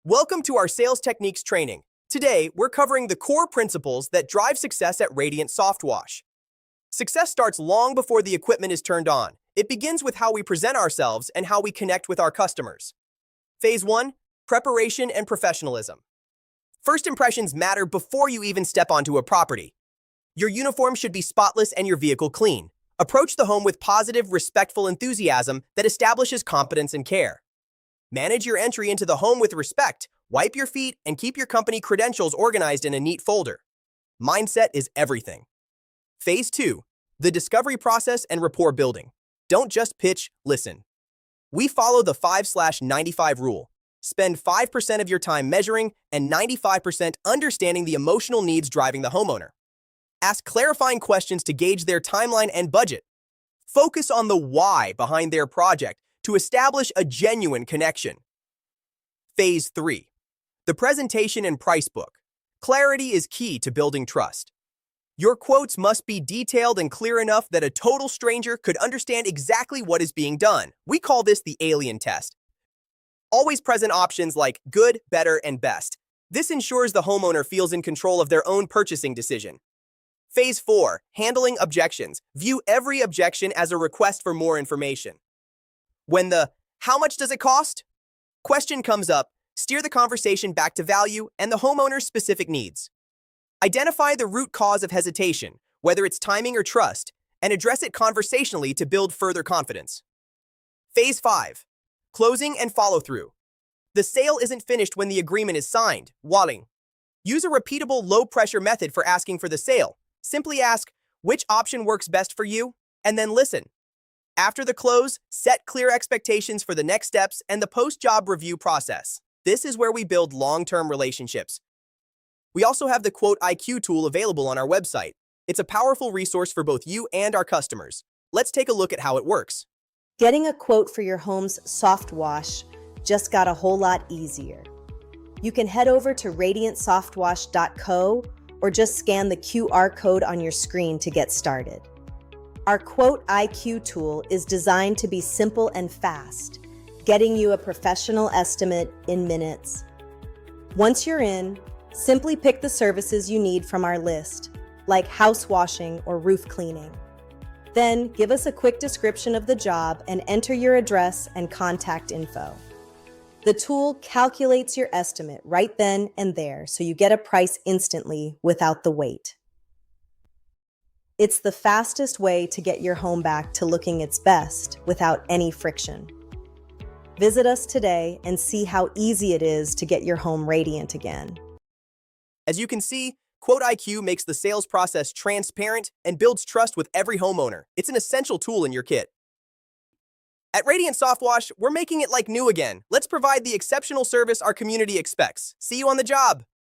Welcome to our sales techniques training. Today, we're covering the core principles that drive success at Radiant Softwash. Success starts long before the equipment is turned on. It begins with how we present ourselves and how we connect with our customers. Phase 1, preparation and professionalism. First impressions matter before you even step onto a property. Your uniform should be spotless and your vehicle clean. Approach the home with positive, respectful enthusiasm that establishes competence and care. Manage your entry into the home with respect, wipe your feet, and keep your company credentials organized in a neat folder. Mindset is everything. Phase 2, the discovery process and rapport building. Don't just pitch, listen. We follow the 5/95 rule. Spend 5% of your time measuring and 95% understanding the emotional needs driving the homeowner. Ask clarifying questions to gauge their timeline and budget. Focus on the why behind their project to establish a genuine connection. Phase 3, the presentation and price book. Clarity is key to building trust. Your quotes must be detailed and clear enough that a total stranger could understand exactly what is being done. We call this the alien test. Always present options like good, better, and best. This ensures the homeowner feels in control of their own purchasing decision. Phase 4, handling objections. View every objection as a request for more information. When the "how much does it cost?" question comes up, steer the conversation back to value and the homeowner's specific needs. Identify the root cause of hesitation, whether it's timing or trust, and address it conversationally to build further confidence. Phase 5, closing and follow-through. The sale isn't finished when the agreement is signed. Walling. Use a repeatable low-pressure method for asking for the sale. Simply ask, which option works best for you? And then listen. After the close, set clear expectations for the next steps and the post-job review process. This is where we build long-term relationships. We also have the Quote IQ tool available on our website. It's a powerful resource for both you and our customers. Let's take a look at how it works. Getting a quote for your home's Softwash just got a whole lot easier. You can head over to radiantsoftwash.co or just scan the QR code on your screen to get started. Our Quote IQ tool is designed to be simple and fast, getting you a professional estimate in minutes. Once you're in, simply pick the services you need from our list, like house washing or roof cleaning. Then give us a quick description of the job and enter your address and contact info. The tool calculates your estimate right then and there, so you get a price instantly without the wait. It's the fastest way to get your home back to looking its best without any friction. Visit us today and see how easy it is to get your home radiant again. As you can see, Quote IQ makes the sales process transparent and builds trust with every homeowner. It's an essential tool in your kit. At Radiant Softwash, we're making it like new again. Let's provide the exceptional service our community expects. See you on the job.